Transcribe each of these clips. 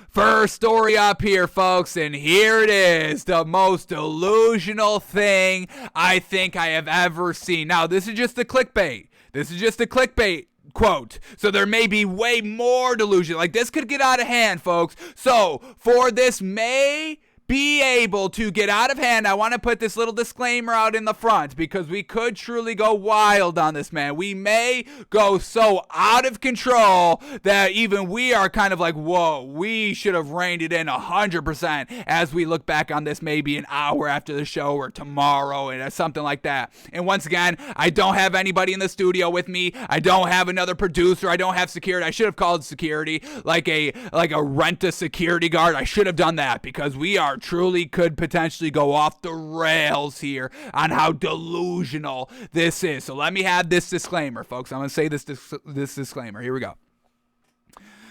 First story up here, folks, and here it is, the most delusional thing I think I have ever seen. Now, this is just a clickbait. Quote. So there may be way more delusion. Like, this could get out of hand, folks. So, for this may be able to get out of hand, I want to put this little disclaimer out in the front because we could truly go wild on this, man. We may go so out of control that even we are kind of like, whoa, we should have reined it in 100% as we look back on this maybe an hour after the show or tomorrow and something like that. And once again, I don't have anybody in the studio with me. I don't have another producer. I don't have security. I should have called security like a rent-a-security guard. I should have done that because we are truly could potentially go off the rails here on how delusional this is. So let me have this disclaimer, folks. I'm going to say this disclaimer. Here we go.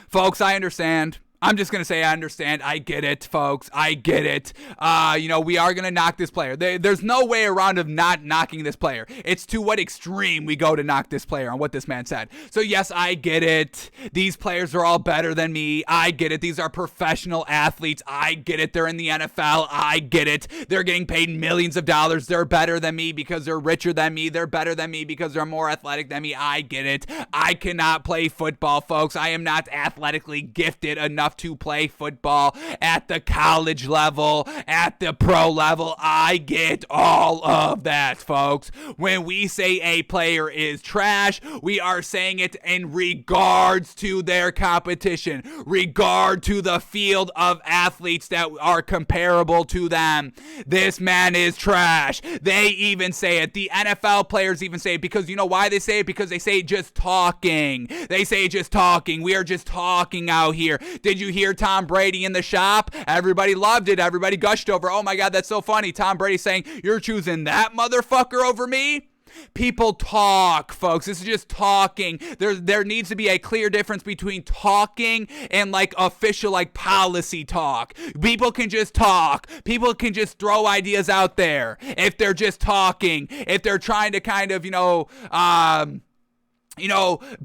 Folks, I understand. I'm just going to say I understand. I get it, folks. I get it. We are going to knock this player. There's no way around of not knocking this player. It's to what extreme we go to knock this player on what this man said. So, yes, I get it. These players are all better than me. I get it. These are professional athletes. I get it. They're in the NFL. I get it. They're getting paid millions of dollars. They're better than me because they're richer than me. They're better than me because they're more athletic than me. I get it. I cannot play football, folks. I am not athletically gifted enough to play football at the college level, at the pro level. I get all of that, folks. When we say a player is trash, we are saying it in regards to their competition, regard to the field of athletes that are comparable to them. This man is trash. They even say it. The NFL players even say it because you know why they say it? Because they say just talking. They say just talking. We are just talking out here. Did you hear Tom Brady in the shop? Everybody loved it. Everybody gushed over. Oh my God, that's so funny. Tom Brady saying, you're choosing that motherfucker over me? People talk, folks. This is just talking. There needs to be a clear difference between talking and like official like policy talk. People can just talk. People can just throw ideas out there if they're just talking. If they're trying to kind of,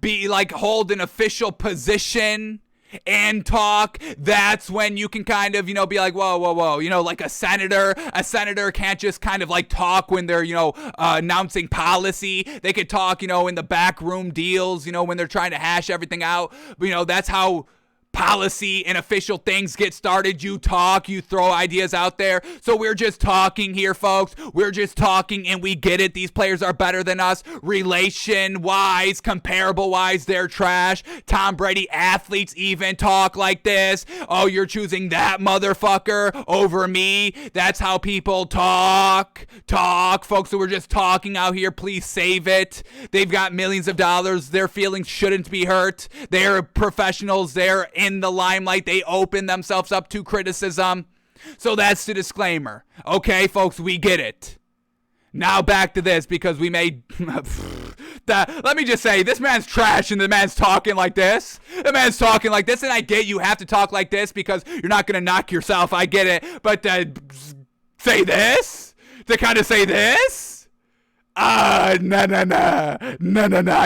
be like hold an official position and talk, that's when you can kind of, be like, whoa, like a senator can't just kind of like talk when they're, announcing policy. They could talk, in the backroom deals, when they're trying to hash everything out. But, that's how policy and official things get started. You talk, you throw ideas out there. So we're just talking here, folks. We're just talking and we get it. These players are better than us. Relation wise, comparable wise, they're trash. Tom Brady athletes even talk like this. Oh, you're choosing that motherfucker over me. That's how people talk, folks. So we're just talking out here. Please save it. They've got millions of dollars. Their feelings shouldn't be hurt. They're professionals. They're in the limelight. They open themselves up to criticism. So that's the disclaimer. Okay, folks, we get it. Now back to this because we made... Let me just say, this man's trash and the man's talking like this. The man's talking like this, and I get you have to talk like this because you're not going to knock yourself. I get it. But say this? To kind of say this? No. I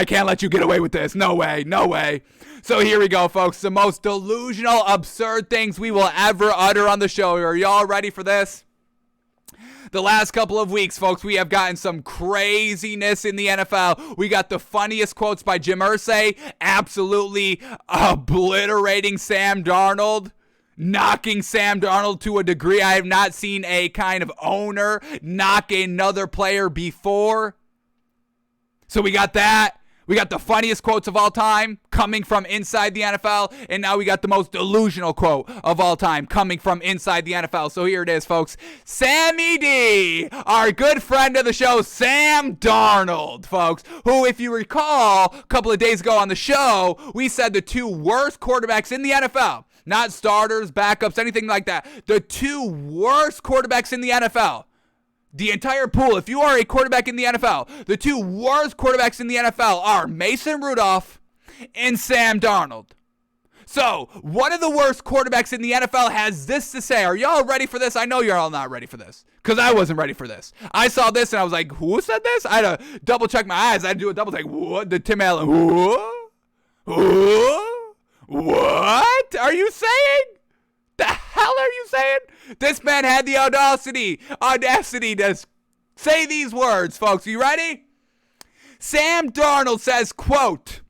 can't let you get away with this. No way. So here we go, folks. The most delusional, absurd things we will ever utter on the show. Are y'all ready for this? The last couple of weeks, folks, we have gotten some craziness in the NFL. We got the funniest quotes by Jim Irsay, absolutely obliterating Sam Darnold. Knocking Sam Darnold to a degree I have not seen a kind of owner knock another player before. So we got that. We got the funniest quotes of all time coming from inside the NFL. And now we got the most delusional quote of all time coming from inside the NFL. So here it is, folks. Sammy D, our good friend of the show, Sam Darnold, folks, who, if you recall, a couple of days ago on the show, we said the two worst quarterbacks in the NFL. Not starters, backups, anything like that. The two worst quarterbacks in the NFL. The entire pool, if you are a quarterback in the NFL, the two worst quarterbacks in the NFL are Mason Rudolph and Sam Darnold. So, one of the worst quarterbacks in the NFL has this to say. Are y'all ready for this? I know you're all not ready for this, because I wasn't ready for this. I saw this and I was like, who said this? I had to double check my eyes. I had to do a double take. What? The Tim Allen. Who? What are you saying? saying? This man had the audacity to say these words, folks. Are you ready? Sam Darnold says, quote,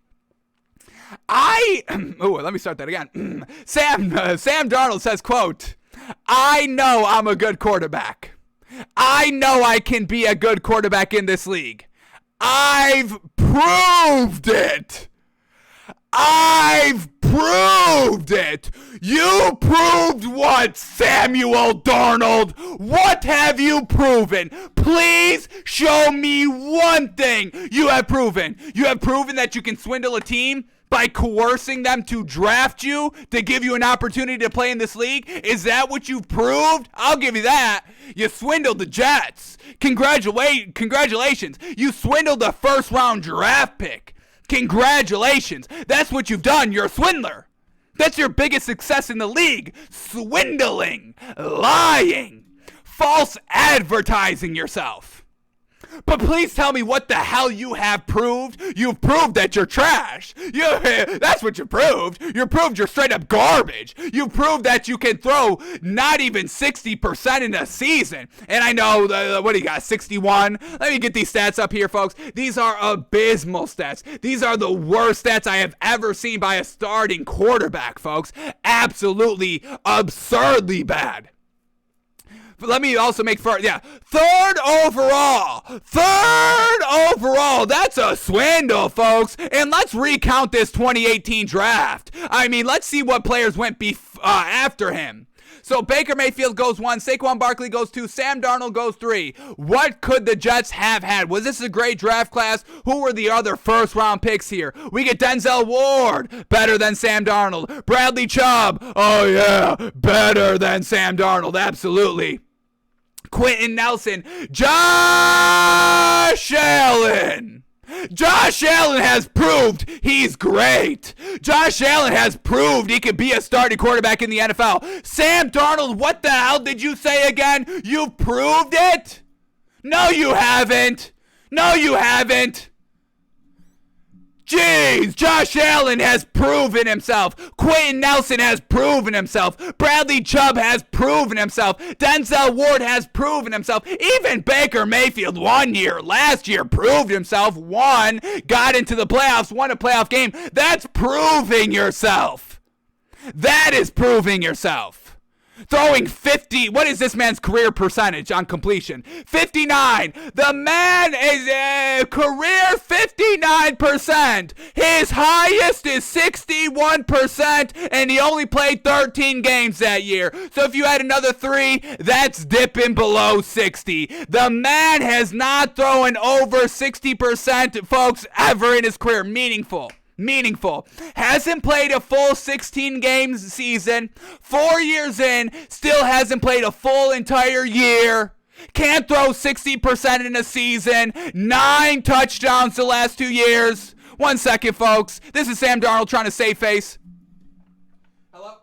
let me start that again. Sam Darnold says, quote, I know I'm a good quarterback. I know I can be a good quarterback in this league. I've proved it. I've proved it. You proved what, Samuel Darnold? What have you proven? Please show me one thing you have proven. You have proven that you can swindle a team by coercing them to draft you to give you an opportunity to play in this league? Is that what you've proved? I'll give you that. You swindled the Jets. Congratulations. You swindled the first round draft pick. Congratulations. That's what you've done. You're a swindler. That's your biggest success in the league. Swindling, lying, false advertising yourself. But please tell me what the hell you have proved. You've proved that you're trash. That's what you proved. You proved you're straight up garbage. You proved that you can throw not even 60% in a season. And I know, what do you got, 61? Let me get these stats up here, folks. These are abysmal stats. These are the worst stats I have ever seen by a starting quarterback, folks. Absolutely absurdly bad. Let me also make third overall. That's a swindle, folks. And let's recount this 2018 draft. I mean, let's see what players went after him. So Baker Mayfield goes 1, Saquon Barkley goes 2, Sam Darnold goes 3. What could the Jets have had? Was this a great draft class? Who were the other first round picks here? We get Denzel Ward, better than Sam Darnold. Bradley Chubb, oh yeah, better than Sam Darnold, absolutely. Quentin Nelson, Josh Allen. Josh Allen has proved he's great. Josh Allen has proved he can be a starting quarterback in the NFL. Sam Darnold, what the hell did you say again? You've proved it? No, you haven't. No, you haven't. Jeez, Josh Allen has proven himself. Quentin Nelson has proven himself. Bradley Chubb has proven himself. Denzel Ward has proven himself. Even Baker Mayfield last year proved himself. Got into the playoffs, won a playoff game. That's proving yourself. That is proving yourself. Throwing 50, what is this man's career percentage on completion? 59. The man is a career 59%. His highest is 61%, and he only played 13 games that year. So if you had another 3, that's dipping below 60. The man has not thrown over 60%, folks, ever in his career. Meaningful. Hasn't played a full 16 games season. 4 years in, still hasn't played a full entire year. Can't throw 60% in a season. 9 touchdowns the last 2 years. 1 second, folks. This is Sam Darnold trying to save face. Hello?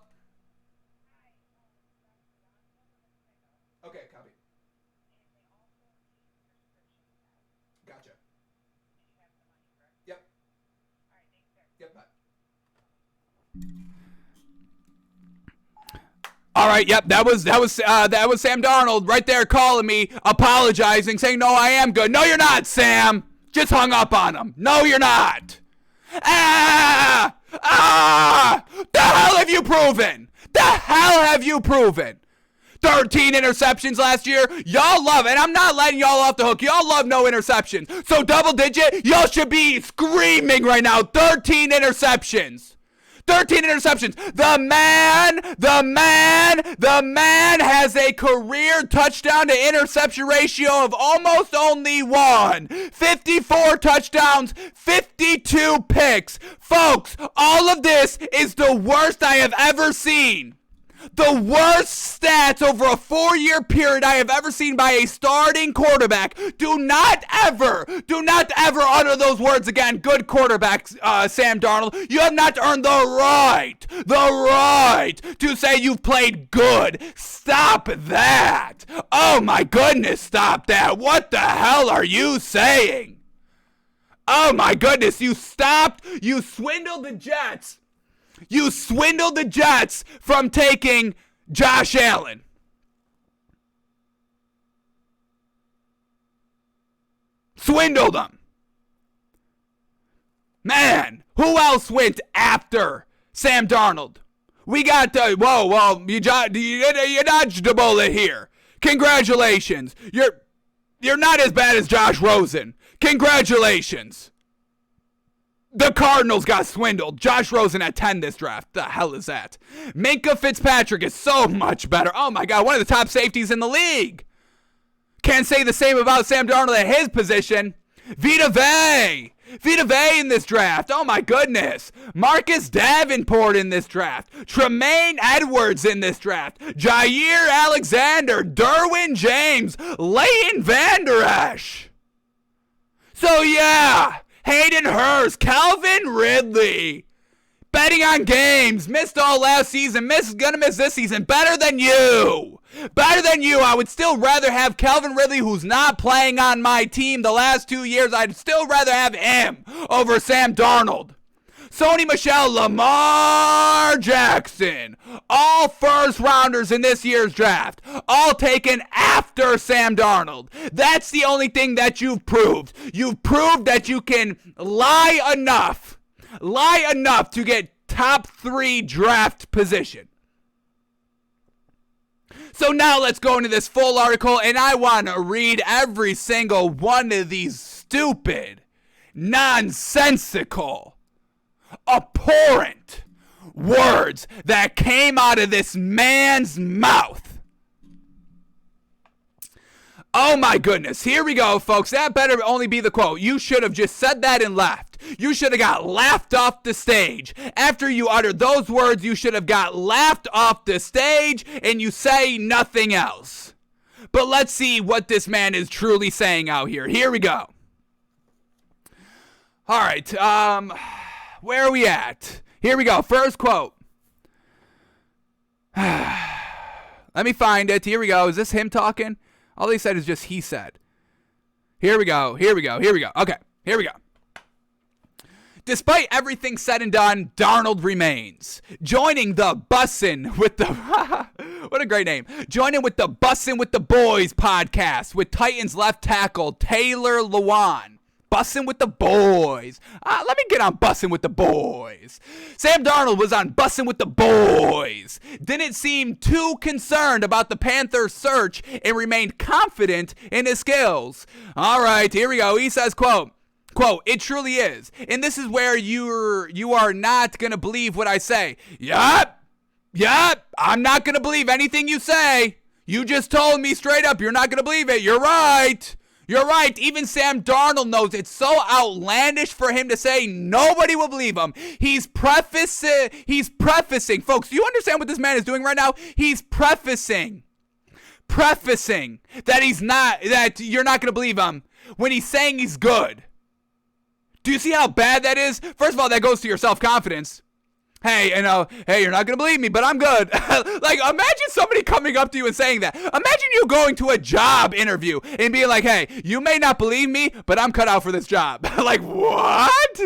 Okay, copy. Gotcha. Yep. Yep, bye. All right, yep, that was Sam Darnold right there calling me, apologizing, saying, no, I am good. No, you're not, Sam. Just hung up on him. No, you're not. The hell have you proven? 13 interceptions last year. Y'all love it. And I'm not letting y'all off the hook. Y'all love no interceptions. So double digit, y'all should be screaming right now. 13 interceptions. 13 interceptions. The man has a career touchdown to interception ratio of almost only 1. 54 touchdowns, 52 picks. Folks, all of this is the worst I have ever seen. The worst stats over a 4-year period I have ever seen by a starting quarterback. Do not ever utter those words again. Good quarterback, Sam Darnold. You have not earned the right to say you've played good. Stop that. Oh my goodness, stop that. What the hell are you saying? Oh my goodness, you swindled the Jets. You swindled the Jets from taking Josh Allen. Swindled him. Man, who else went after Sam Darnold? We got you dodged a bullet here. Congratulations. You're not as bad as Josh Rosen. Congratulations. The Cardinals got swindled. Josh Rosen at 10 this draft. The hell is that? Minkah Fitzpatrick is so much better. Oh my God, one of the top safeties in the league. Can't say the same about Sam Darnold at his position. Vita Vea in this draft. Oh my goodness. Marcus Davenport in this draft. Tremaine Edwards in this draft. Jair Alexander. Derwin James. Leighton Vander Esch. So yeah, Hayden Hurst. Calvin Ridley. Betting on games. Missed all last season. Gonna miss this season. Better than you. Better than you. I would still rather have Calvin Ridley, who's not playing on my team the last 2 years. I'd still rather have him over Sam Darnold. Sony Michel, Lamar Jackson. All first rounders in this year's draft. All taken after Sam Darnold. That's the only thing that you've proved. You've proved that you can lie enough to get top 3 draft position. So now let's go into this full article, and I want to read every single one of these stupid, nonsensical, abhorrent words that came out of this man's mouth. Oh my goodness, here we go, folks. That better only be the quote. You should have just said that and left. You should have got laughed off the stage. After you uttered those words, you should have got laughed off the stage, and you say nothing else. But let's see what this man is truly saying out here. Here we go. All right, where are we at? Here we go, first quote. Let me find it. Here we go. Is this him talking? All he said is just he said. Here we go. Okay, here we go. Despite everything said and done, Darnold remains. Joining the Bustin with the... what a great name. Joining with the Bustin with the Boys podcast with Titans left tackle Taylor Lewan. Bustin' with the Boys. Let me get on Bustin' with the Boys. Sam Darnold was on Bustin' with the Boys. Didn't seem too concerned about the Panthers' search and remained confident in his skills. All right, here we go. He says, quote, it truly is. And this is where you are not going to believe what I say. Yup, I'm not going to believe anything you say. You just told me straight up you're not going to believe it. You're right. Even Sam Darnold knows it's so outlandish for him to say. Nobody will believe him. He's prefacing. Folks, do you understand what this man is doing right now? He's prefacing that you're not going to believe him when he's saying he's good. Do you see how bad that is? First of all, that goes to your self-confidence. Hey, you're not going to believe me, but I'm good. Like, imagine somebody coming up to you and saying that. Imagine you going to a job interview and being like, hey, you may not believe me, but I'm cut out for this job. Like, what?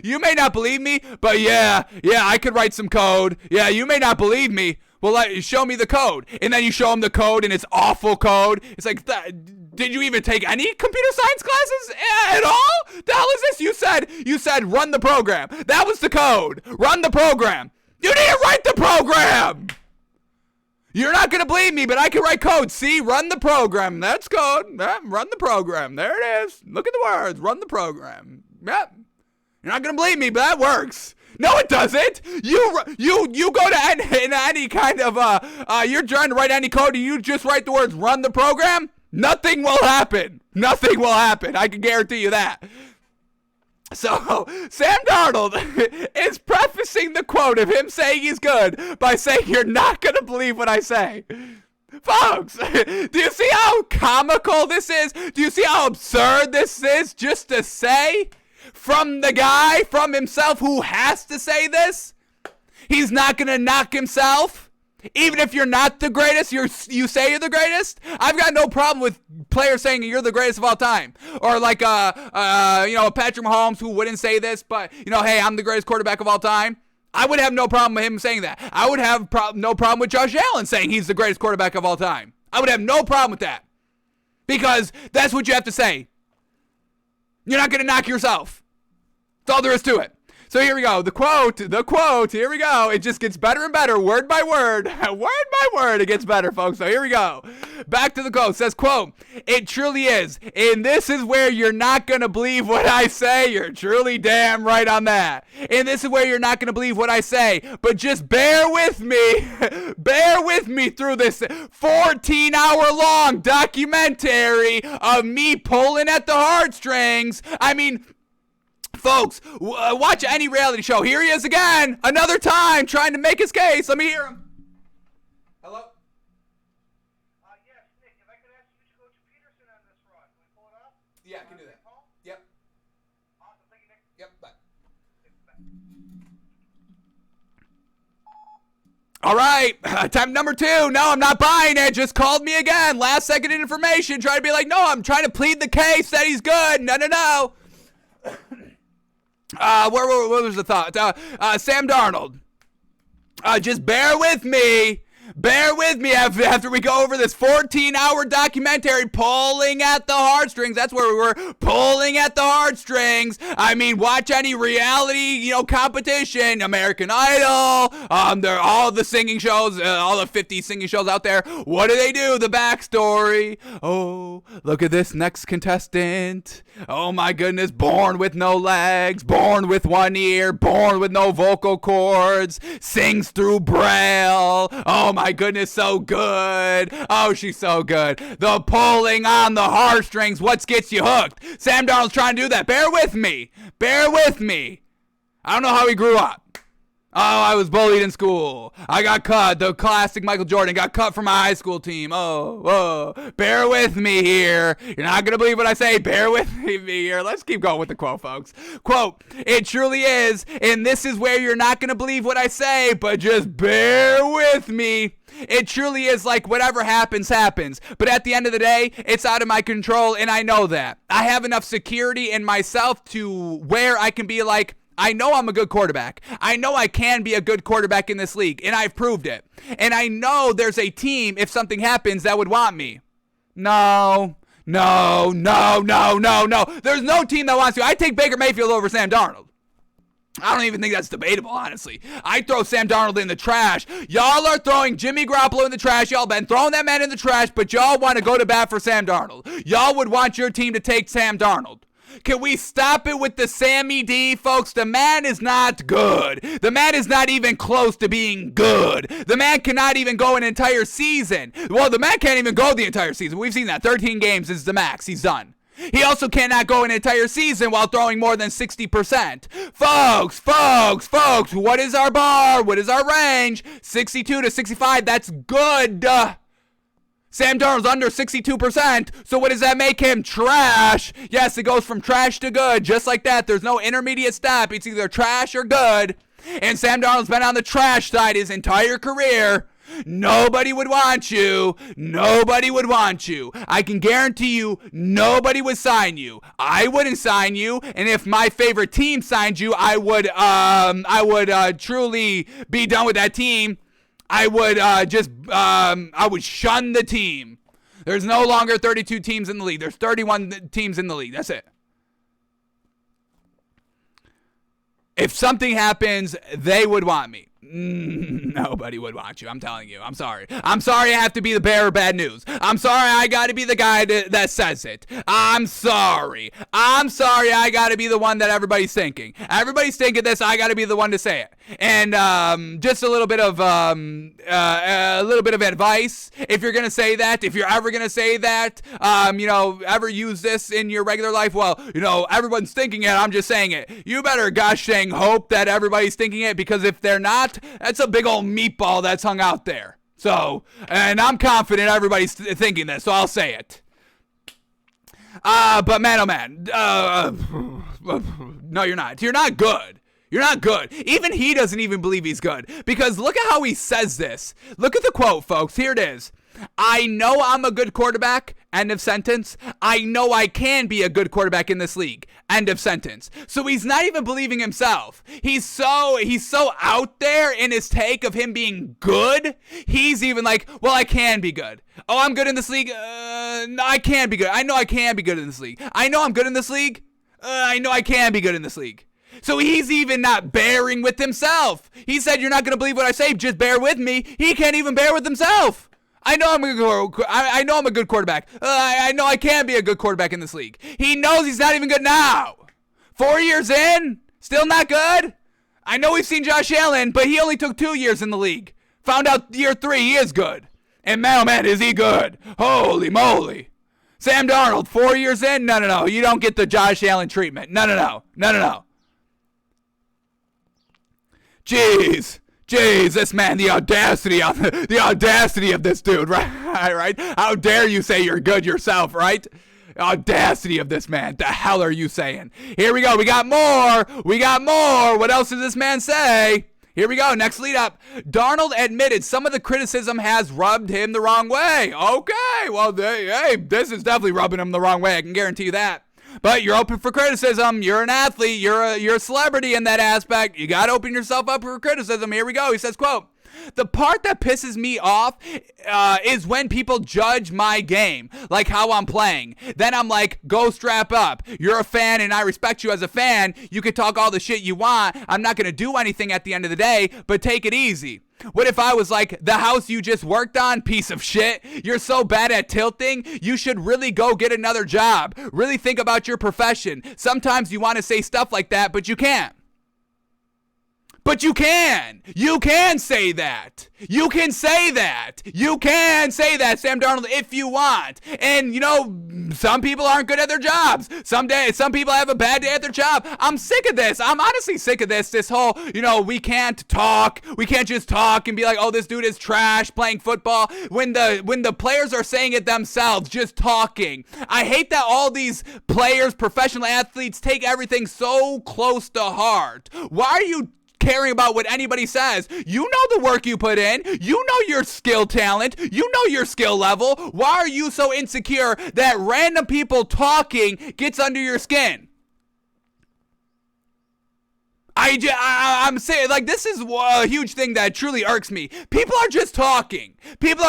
You may not believe me, but yeah, I could write some code. Yeah, you may not believe me. Well, show me the code. And then you show them the code, and it's awful code. It's like, did you even take any computer science classes at all? The hell is this? You said run the program. That was the code. Run the program. You didn't write the program. You're not going to believe me, but I can write code. See, run the program. That's code. Run the program. There it is. Look at the words. Run the program. Yep. You're not going to believe me, but that works. No, it doesn't. You go to any kind of, you're trying to write any code and you just write the words run the program. Nothing will happen. I can guarantee you that. So, Sam Darnold is prefacing the quote of him saying he's good by saying you're not going to believe what I say. Folks, do you see how comical this is? Do you see how absurd this is just to say? From the guy, from himself, who has to say this? He's not going to knock himself. Even if you're not the greatest, you say you're the greatest. I've got no problem with players saying you're the greatest of all time. Or like, Patrick Mahomes, who wouldn't say this, but, hey, I'm the greatest quarterback of all time. I would have no problem with him saying that. I would have no problem with Josh Allen saying he's the greatest quarterback of all time. I would have no problem with that. Because that's what you have to say. You're not going to knock yourself. That's all there is to it. So here we go. The quote, here we go. It just gets better and better, word by word. Word by word, it gets better, folks. So here we go. Back to the quote. It says, quote, "It truly is. And this is where you're not going to believe what I say." You're truly damn right on that. And this is where you're not going to believe what I say. But just bear with me. Bear with me through this 14-hour-long documentary of me pulling at the heartstrings. I mean, folks, watch any reality show. Here he is again, another time, trying to make his case. Let me hear him. Hello? Yes, Nick, if I could ask you to go to Peterson on this run. Can we pull it up? Yeah, I can do that. Yep. Awesome, thank you, Nick. Yep, bye. All right, time number 2. No, I'm not buying it. Just called me again. Last second information. Trying to be like, no, I'm trying to plead the case that he's good. No. Where was the thought? Sam Darnold. Just bear with me. Bear with me after we go over this 14-hour documentary pulling at the heartstrings. That's where we were, pulling at the heartstrings. I mean, watch any reality, competition, American Idol, they're all the singing shows, all the 50 singing shows out there. What do they do? The backstory. Oh, look at this next contestant. Oh my goodness, born with no legs, born with one ear, born with no vocal cords, sings through Braille. Oh my goodness, so good. Oh, she's so good. The pulling on the heartstrings, what gets you hooked? Sam Darnold's trying to do that. Bear with me. Bear with me. I don't know how he grew up. Oh, I was bullied in school. I got cut. The classic Michael Jordan got cut from my high school team. Oh. Bear with me here. You're not going to believe what I say. Bear with me here. Let's keep going with the quote, folks. Quote, "It truly is. And this is where you're not going to believe what I say, but just bear with me. It truly is like whatever happens, happens. But at the end of the day, it's out of my control, and I know that. I have enough security in myself to where I can be like, I know I'm a good quarterback. I know I can be a good quarterback in this league, and I've proved it. And I know there's a team, if something happens, that would want me. No. There's no team that wants you. I take Baker Mayfield over Sam Darnold. I don't even think that's debatable, honestly. I throw Sam Darnold in the trash. Y'all are throwing Jimmy Garoppolo in the trash. Y'all been throwing that man in the trash, but y'all want to go to bat for Sam Darnold. Y'all would want your team to take Sam Darnold. Can we stop it with the Sammy D, folks? The man is not good. The man is not even close to being good. The man cannot even go an entire season. Well, the man can't even go the entire season. We've seen that. 13 games is the max. He's done. He also cannot go an entire season while throwing more than 60%. Folks, what is our bar? What is our range? 62 to 65, that's good. Sam Darnold's under 62%, so what does that make him? Trash. Yes, it goes from trash to good, just like that. There's no intermediate step. It's either trash or good. And Sam Darnold's been on the trash side his entire career. Nobody would want you. Nobody would want you. I can guarantee you nobody would sign you. I wouldn't sign you, and if my favorite team signed you, I would truly be done with that team. I would shun the team. There's no longer 32 teams in the league. There's 31 teams in the league. That's it. If something happens, they would want me. Nobody would want you. I'm telling you. I'm sorry. I'm sorry I have to be the bearer of bad news. I'm sorry I got to be the guy that says it. I'm sorry. I got to be the one that everybody's thinking. Everybody's thinking this. I got to be the one to say it. And just a little bit of advice. If you're gonna say that, if you're ever gonna say that, ever use this in your regular life. Well, everyone's thinking it. I'm just saying it. You better gosh dang hope that everybody's thinking it, because if they're not, that's a big old meatball that's hung out there. So, and I'm confident everybody's thinking this, so I'll say it. But man, oh man, no, you're not. You're not good. You're not good. Even he doesn't even believe he's good, because look at how he says this. Look at the quote, folks. Here it is. I know I'm a good quarterback. End of sentence. I know I can be a good quarterback in this league. End of sentence. So he's not even believing himself. He's so out there in his take of him being good. He's even like, well, I can be good. Oh, I'm good in this league. No, I can be good. I know I can be good in this league. I know I'm good in this league. I know I can be good in this league. So he's even not bearing with himself. He said, you're not going to believe what I say, just bear with me. He can't even bear with himself. I know I'm a good quarterback. I know I can be a good quarterback in this league. He knows he's not even good now. 4 years in, still not good. I know we've seen Josh Allen, but he only took 2 years in the league. Found out year 3, he is good. And man, oh man, is he good. Holy moly. Sam Darnold, 4 years in? No. You don't get the Josh Allen treatment. No. Jeez, this man, the audacity of this dude, right? How dare you say you're good yourself, right? Audacity of this man. The hell are you saying? Here we go. We got more. What else does this man say? Here we go. Next lead up. Darnold admitted some of the criticism has rubbed him the wrong way. Okay. Well, hey, this is definitely rubbing him the wrong way. I can guarantee you that. But you're open for criticism. You're an athlete. You're a celebrity in that aspect. You got to open yourself up for criticism. Here we go. He says, quote, the part that pisses me off is when people judge my game, like how I'm playing. Then I'm like, go strap up. You're a fan and I respect you as a fan. You can talk all the shit you want. I'm not going to do anything at the end of the day, but take it easy. What if I was like, the house you just worked on, piece of shit? You're so bad at tilting, you should really go get another job. Really think about your profession. Sometimes you want to say stuff like that, but you can't. But you can. You can say that. You can say that. You can say that, Sam Darnold, if you want. And, you know, some people aren't good at their jobs. Some people have a bad day at their job. I'm sick of this. I'm honestly sick of this. This whole, you know, we can't talk. We can't just talk and be like, oh, this dude is trash playing football. When the players are saying it themselves, just talking. I hate that all these players, professional athletes, take everything so close to heart. Why are you caring about what anybody says? You know the work you put in. You know your skill talent. You know your skill level. Why are you so insecure that random people talking gets under your skin? I'm saying, like, this is a huge thing that truly irks me. People are just talking. People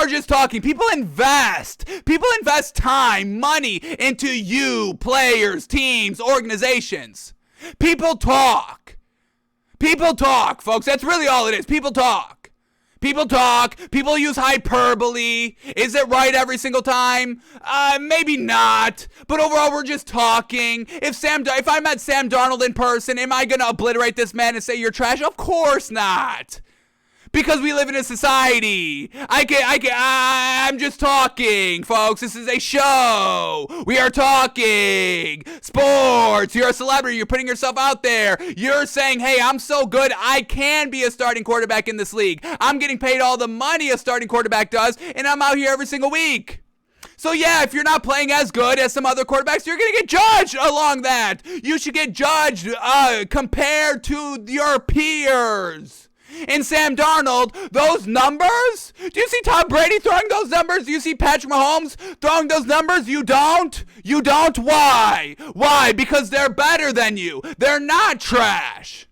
invest time, money into you, players, teams, organizations. People talk, folks. That's really all it is. People talk. People use hyperbole. Is it right every single time? Maybe not. But overall, we're just talking. If I met Sam Darnold in person, am I going to obliterate this man and say you're trash? Of course not. Because we live in a society. I'm just talking, folks. This is a show. We are talking. Sports. You're a celebrity. You're putting yourself out there. You're saying, hey, I'm so good, I can be a starting quarterback in this league. I'm getting paid all the money a starting quarterback does, and I'm out here every single week. So yeah, if you're not playing as good as some other quarterbacks, you're going to get judged along that. You should get judged compared to your peers. And Sam Darnold, those numbers? Do you see Tom Brady throwing those numbers? Do you see Patrick Mahomes throwing those numbers? You don't? You don't? Why? Why? Because they're better than you. They're not trash.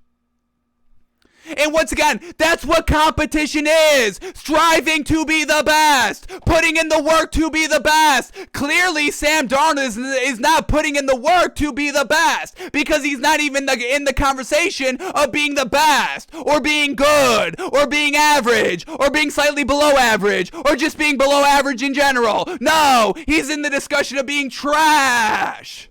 And once again, that's what competition is. Striving to be the best. Putting in the work to be the best. Clearly, Sam Darnold is not putting in the work to be the best. Because he's not even in the conversation of being the best. Or being good. Or being average. Or being slightly below average. Or just being below average in general. No, he's in the discussion of being trash.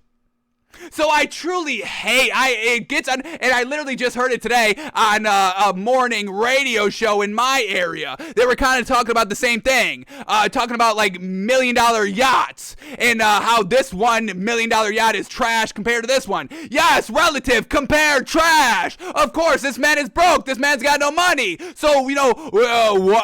So I truly hate, and I literally just heard it today on a morning radio show in my area. They were kind of talking about the same thing, talking about like $1 million yachts and how this $1 million yacht is trash compared to this one. Yes, relative, compared, trash. Of course, this man is broke. This man's got no money. So, you know,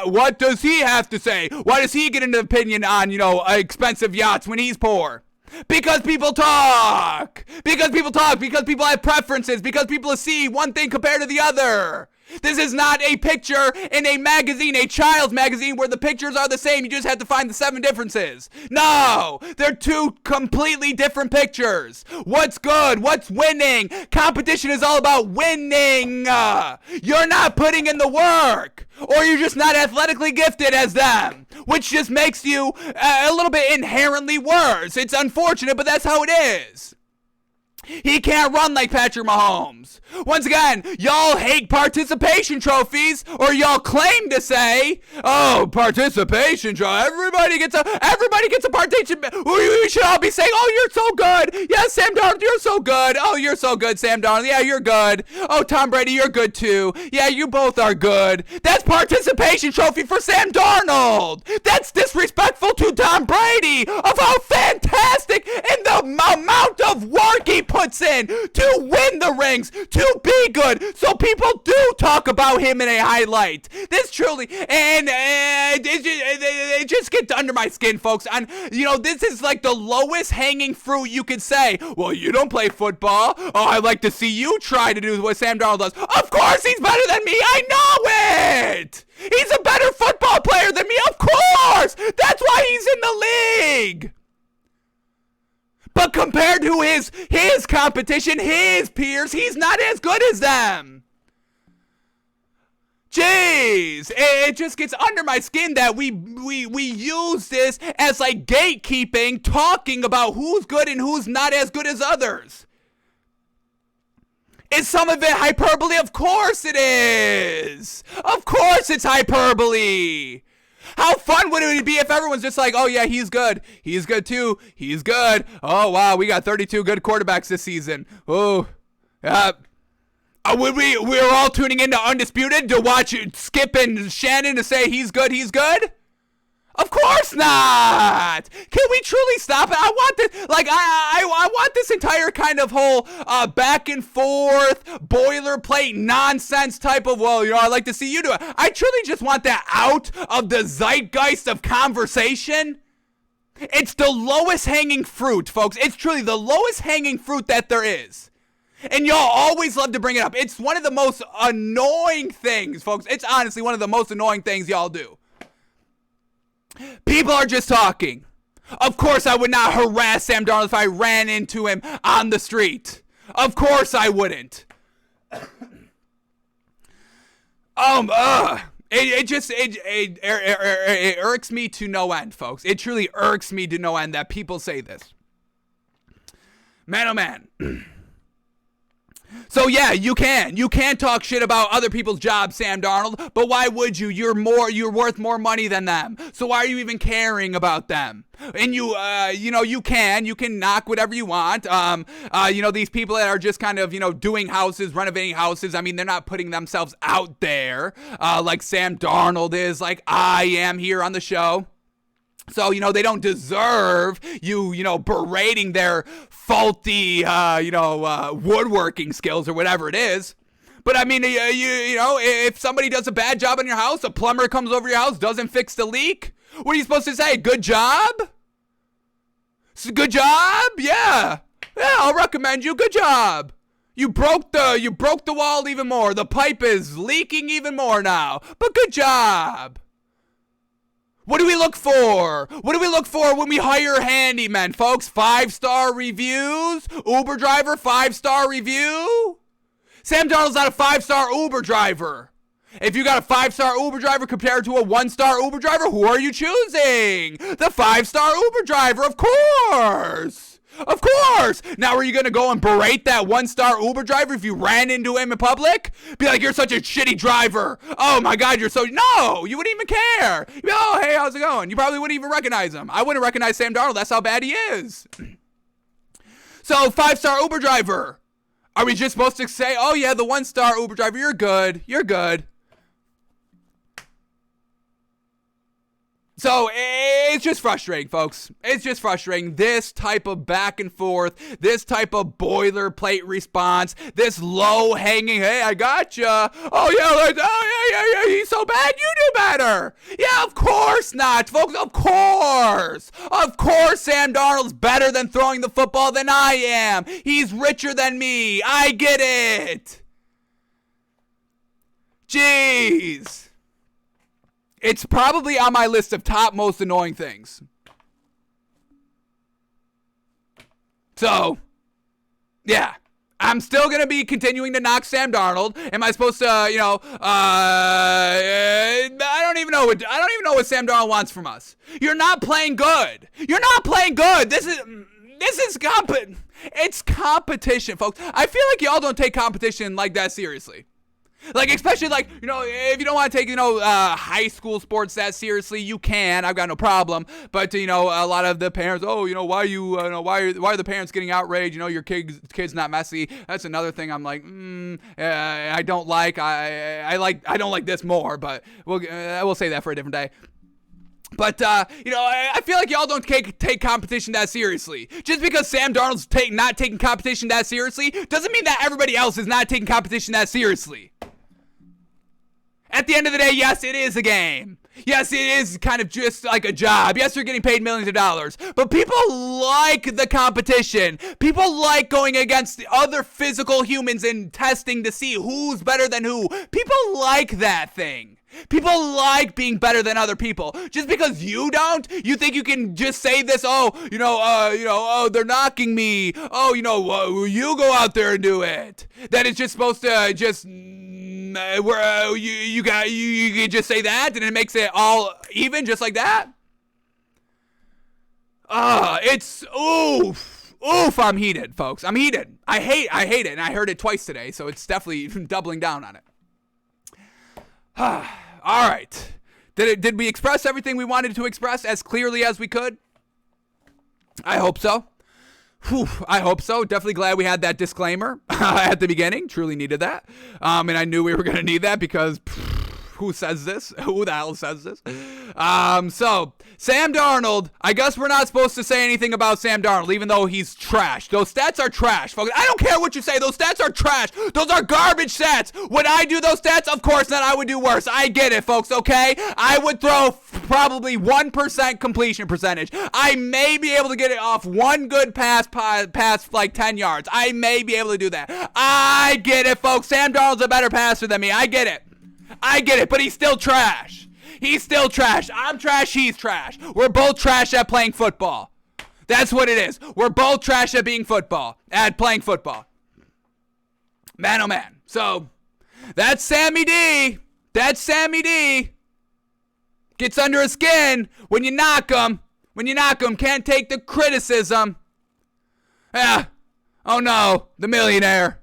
what does he have to say? Why does he get an opinion on, you know, expensive yachts when he's poor? Because people talk. Because people talk. Because people have preferences. Because people see one thing compared to the other. This is not a picture in a magazine, a child's magazine, where the pictures are the same. You just have to find the 7 differences. No, they're 2 completely different pictures. What's good? What's winning? Competition is all about winning. You're not putting in the work, or you're just not athletically gifted as them, which just makes you a little bit inherently worse. It's unfortunate, but that's how it is. He can't run like Patrick Mahomes. Once again, y'all hate participation trophies, or y'all claim to say, "Oh, participation trophy. Everybody gets a participation." We should all be saying, "Oh, you're so good. Yes, Sam Darnold, you're so good. Oh, you're so good, Sam Darnold. Yeah, you're good. Oh, Tom Brady, you're good too. Yeah, you both are good." That's participation trophy for Sam Darnold. That's disrespectful to Tom Brady of how fantastic and the amount of work he puts in to win the rings, to be good, so people do talk about him in a highlight. This truly, and it just gets under my skin, folks. And this is like the lowest hanging fruit you could say. Well, you don't play football. Oh, I'd like to see you try to do what Sam Darnold does. Of course he's better than me. I know it. He's a better football player than me. Of course. That's why he's in the league. But compared to his competition, his peers, he's not as good as them. Jeez, it just gets under my skin that we use this as like gatekeeping, talking about who's good and who's not as good as others. Is some of it hyperbole? Of course it is. Of course it's hyperbole. How fun would it be if everyone's just like, "Oh yeah, he's good. He's good too. He's good. Oh wow, we got 32 good quarterbacks this season. Oh, we're all tuning into Undisputed to watch Skip and Shannon to say he's good, he's good? Of course not. Can we truly stop it? I want this, like, I want this entire kind of whole back and forth, boilerplate nonsense type of, well, I'd like to see you do it. I truly just want that out of the zeitgeist of conversation. It's the lowest hanging fruit, folks. It's truly the lowest hanging fruit that there is. And y'all always love to bring it up. It's one of the most annoying things, folks. It's honestly one of the most annoying things y'all do. People are just talking. Of course I would not harass Sam Darnold if I ran into him on the street. Of course I wouldn't. It irks me to no end, folks. It truly irks me to no end that people say this. Man, oh man. So yeah, you can talk shit about other people's jobs, Sam Darnold, but why would you? You're worth more money than them. So why are you even caring about them? And you can knock whatever you want. These people that are just kind of, doing houses, renovating houses. I mean, they're not putting themselves out there, like Sam Darnold is, like I am here on the show. So, they don't deserve you, berating their faulty, woodworking skills or whatever it is. But I mean, if somebody does a bad job on your house, a plumber comes over your house, doesn't fix the leak, what are you supposed to say? Good job? Good job? Yeah. Yeah, I'll recommend you. Good job. You broke the wall even more. The pipe is leaking even more now. But good job. What do we look for? What do we look for when we hire handymen, folks? 5-star reviews? Uber driver, 5-star review? Sam Darnold's not a 5-star Uber driver. If you got a 5-star Uber driver compared to a 1-star Uber driver, who are you choosing? The 5-star Uber driver, of course. Of course. Now are you going to go and berate that 1-star Uber driver if you ran into him in public? Be like, "You're such a shitty driver. Oh my God, you're so..." No, you wouldn't even care. You'd be, "Oh, hey, how's it going?" You probably wouldn't even recognize him. I wouldn't recognize Sam Darnold. That's how bad he is. So 5-star Uber driver. Are we just supposed to say, "Oh yeah, the 1-star Uber driver, you're good. You're good." So it's just frustrating, folks. It's just frustrating. This type of back and forth, this type of boilerplate response, this low-hanging, hey, I gotcha. Oh, yeah, he's so bad, you do better. Yeah, of course not, folks, of course. Of course Sam Darnold's better than throwing the football than I am. He's richer than me. I get it. Jeez. It's probably on my list of top most annoying things. So, yeah. I'm still going to be continuing to knock Sam Darnold. Am I supposed to, I don't even know what Sam Darnold wants from us. You're not playing good. You're not playing good. This is it's competition, folks. I feel like y'all don't take competition like that seriously. Like, especially, like, if you don't want to take, high school sports that seriously, you can. I've got no problem. But, a lot of the parents, why are the parents getting outraged? Your kid's not messy. That's another thing I'm like, I don't like. I don't like this more, but we'll say that for a different day. But, I feel like y'all don't take competition that seriously. Just because Sam Darnold's not taking competition that seriously doesn't mean that everybody else is not taking competition that seriously. At the end of the day, yes, it is a game. Yes, it is kind of just like a job. Yes, you're getting paid millions of dollars. But people like the competition. People like going against other physical humans and testing to see who's better than who. People like that thing. People like being better than other people. Just because you don't, you think you can just say this, they're knocking me. You go out there and do it. That it's just supposed to just you can just say that and it makes it all even just like that. It's oof, I'm heated, folks. I'm heated. I hate it, and I heard it twice today, so it's definitely doubling down on it. All right. Did we express everything we wanted to express as clearly as we could? I hope so. I hope so. Definitely glad we had that disclaimer at the beginning. Truly needed that. And I knew we were going to need that because who says this? Who the hell says this? So, Sam Darnold, I guess we're not supposed to say anything about Sam Darnold, even though he's trash. Those stats are trash, folks. I don't care what you say. Those stats are trash. Those are garbage stats. Would I do those stats? Of course not. I would do worse. I get it, folks, okay? I would throw probably 1% completion percentage. I may be able to get it off one good pass like 10 yards. I may be able to do that. I get it, folks. Sam Darnold's a better passer than me. I get it, but he's still trash. He's still trash. I'm trash, he's trash. We're both trash at playing football. That's what it is. We're both trash at playing football. Man, oh man. So, that's Sammy D. Gets under his skin when you knock him. Can't take the criticism. Yeah. Oh no, the millionaire.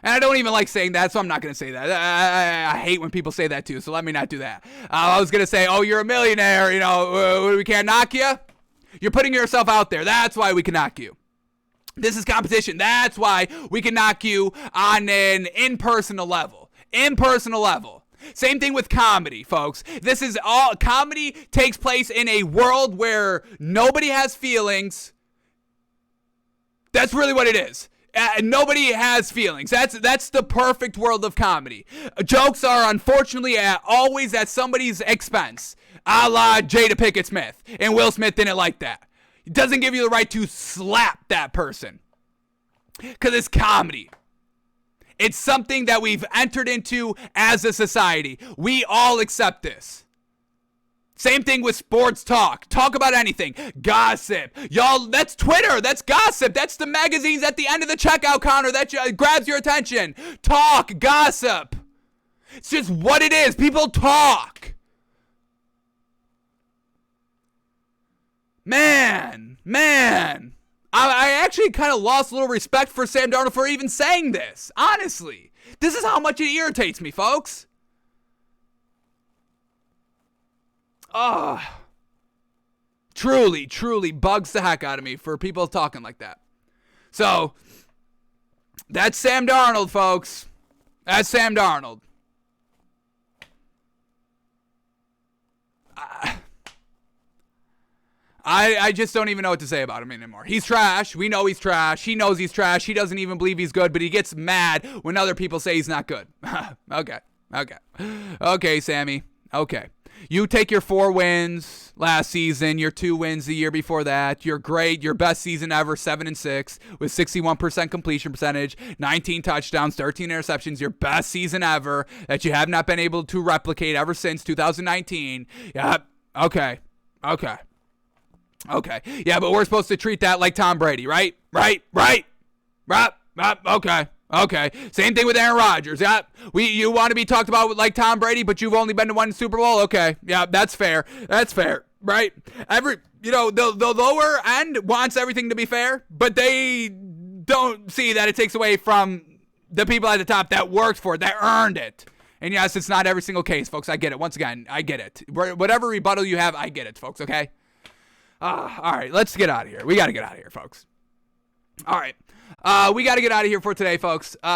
And I don't even like saying that, so I'm not going to say that. I hate when people say that too, so let me not do that. I was going to say, you're a millionaire, we can't knock you. You're putting yourself out there. That's why we can knock you. This is competition. That's why we can knock you on an impersonal level. Same thing with comedy, folks. This is all, comedy takes place in a world where nobody has feelings. That's really what it is. Nobody has feelings. That's the perfect world of comedy. Jokes are unfortunately always at somebody's expense, a la Jada Pinkett Smith, and Will Smith didn't like that. It doesn't give you the right to slap that person, because it's comedy. It's something that we've entered into as a society. We all accept this. Same thing with sports talk. Talk about anything. Gossip. Y'all, that's Twitter. That's gossip. That's the magazines at the end of the checkout counter that grabs your attention. Talk. Gossip. It's just what it is. People talk. Man. I actually kind of lost a little respect for Sam Darnold for even saying this. Honestly. This is how much it irritates me, folks. Truly bugs the heck out of me for people talking like that. So, that's Sam Darnold, folks. That's Sam Darnold. I just don't even know what to say about him anymore. He's trash. We know he's trash. He knows he's trash. He doesn't even believe he's good, but he gets mad when other people say he's not good. Okay, Sammy. Okay. You take your 4 wins last season, your 2 wins the year before that. You're great. Your best season ever, 7-6 with 61% completion percentage, 19 touchdowns, 13 interceptions. Your best season ever that you have not been able to replicate ever since 2019. Yeah. Okay. Yeah, but we're supposed to treat that like Tom Brady, right? Right. Okay. Same thing with Aaron Rodgers. Yeah. You want to be talked about like Tom Brady, but you've only been to 1 Super Bowl? Okay. Yeah, that's fair. Right? The lower end wants everything to be fair, but they don't see that it takes away from the people at the top that worked for it, that earned it. And yes, it's not every single case, folks. I get it. Once again, I get it. Whatever rebuttal you have, I get it, folks, okay? All right, let's get out of here. We got to get out of here, folks. All right. We got to get out of here for today, folks.